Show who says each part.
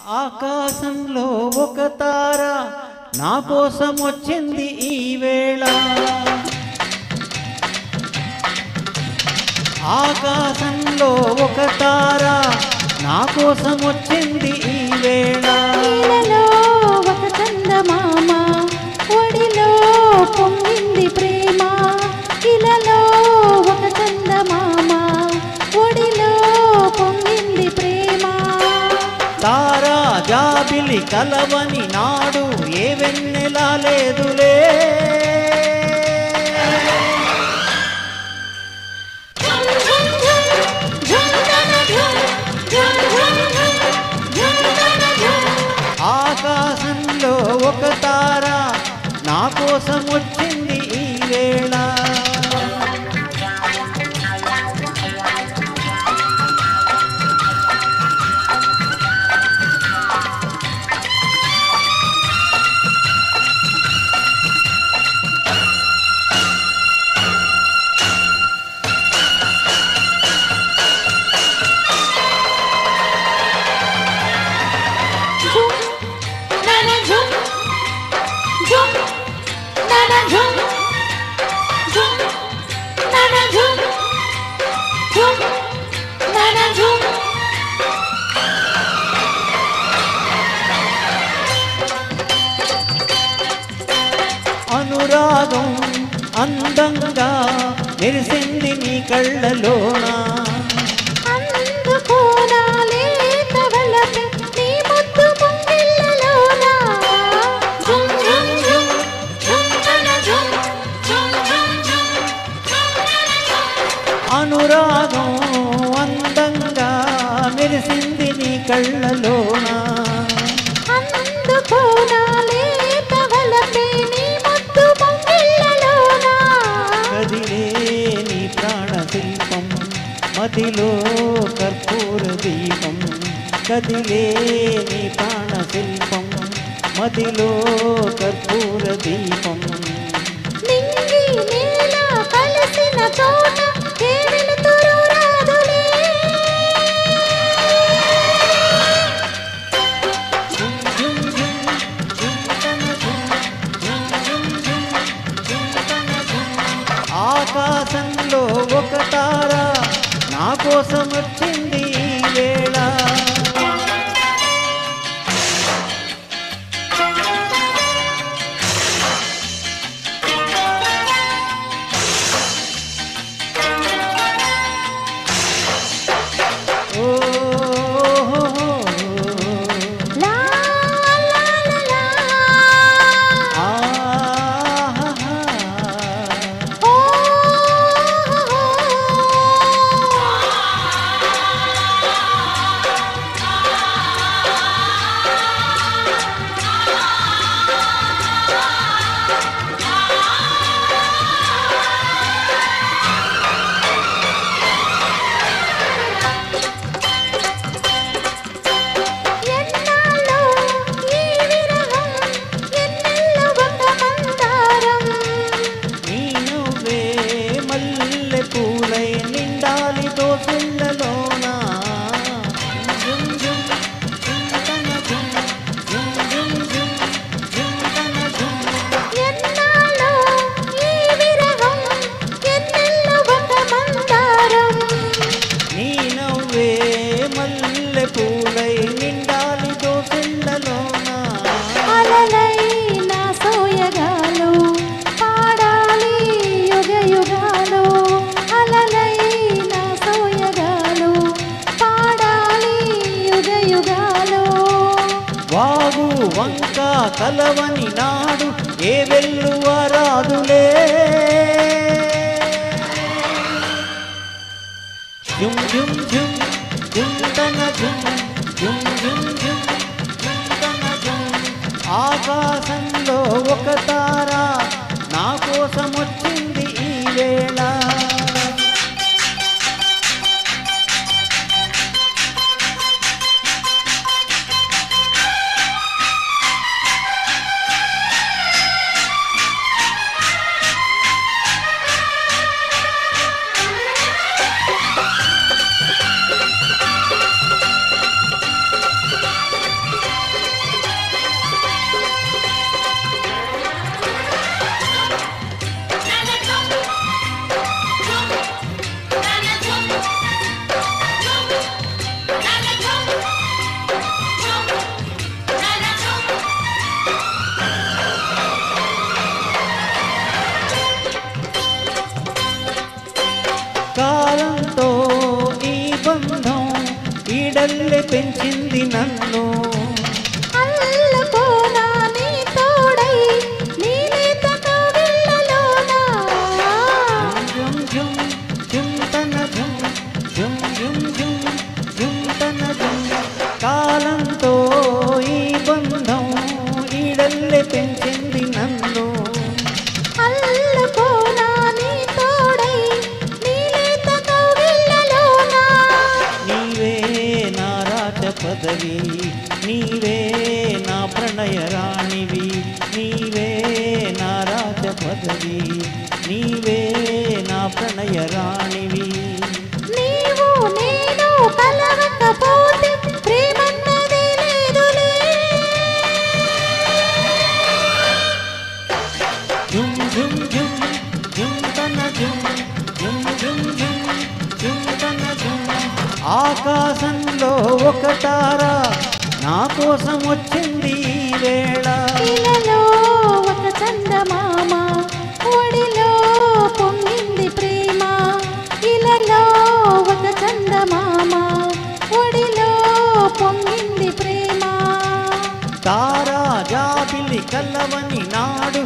Speaker 1: ఆకాశంలో ఒక తార నా కోసం వచ్చింది ఈ వేళ. ఆకాశంలో ఒక తార నా కోసం వచ్చింది ఈ వేళ.
Speaker 2: ఇలలో ఒక చందమామ ఒడిలో పొంగింది ప్రేమ. ఇలలో ఒక చందమామ ఒడిలో పొంగింది ప్రేమ.
Speaker 1: తారా జాబిలి కలవని నాడు ఏ వెన్నెలా లేదులే. ఆకాశంలో ఒక తార నా కోసం వచ్చింది ఈ వేళ. అనురాగం అందంగా మెరిసింది నీ కళ్ళలోన.
Speaker 2: అందుకోనాలే తవలపే నీ ముద్దు ముంగిళ్ళలోన.
Speaker 1: అనురాగం అందంగా మెరిసింది నీ కళ్ళలోన.
Speaker 2: అందుకోనాలే తవలపే నీ ముద్దు ముంగిళ్ళలోన.
Speaker 1: కదిలే నీ ప్రాణ శిల్పం మదిలో కర్పూర దీపం. కదిలే నీ ప్రాణ శిల్పం మదిలో కర్పూర దీపం.
Speaker 2: నింగి నేల కలిసిన చోట ఏ వెలుతురు రాదులే.
Speaker 1: ఆకాశంలో ఒక తార నా కోసం వచ్చింది ఈ వేళ.
Speaker 2: లా లా లా లా. ఓ ఎన్నాళ్ళో ఈ విరహం ఎన్నెల్లో ఒక మందారం.
Speaker 1: నీ నువ్వే మల్లె పూలై నిండాలి దోసిళ్ళలోన. జుమ్ జుమ్ జుమ్ తన జుమ్ జుమ్ జుమ్ జుమ్ జుమ్ తన జుమ్.
Speaker 2: ఎన్నాళ్ళో ఈ విరహం ఎన్నెల్లో ఒక మందారం.
Speaker 1: నీ నవ్వే మల్లె పూలై నిండాలి దోసిళ్ళలోన.
Speaker 2: అలలై నా సోయగాలు పాడాలి యుగ యుగాలు. అలలై నా సోయగాలు పాడాలి యుగ యుగాలు.
Speaker 1: వాగు వంక కలవని నాడు ఏ వెల్లువరాదులే. జుమ్ జుమ్ జుమ్ జుమ్ తన జుమ్ జుమ్ జుమ్ జుమ్ జుమ్ తన జుమ్. ఆకాశంలో ఒక తార నా కోసం వచ్చింది ఈ వేళ. నీవే నా ప్రణయ రాణివి, నీవే నా రాజపదవి, నీవే నా ప్రణయ రాణివి.
Speaker 2: నీవు నేను కలవకపోతే ప్రేమన్నదే లేదులే.
Speaker 1: జుమ్ జుమ్ జుమ్ జుమ్ తన జుమ్ జుమ్ జుమ్ జుమ్ జుమ్ తన జుమ్. ఆకాశంలో ఒక తార నా కోసం వచ్చింది ఈ వేళ.
Speaker 2: ఇలలో ఒక చందమామ ఒడిలో పొంగింది ప్రేమ. ఇలలో ఒక చందమామ ఒడిలో పొంగింది ప్రేమ.
Speaker 1: తారా జాబిలి కలవని నాడు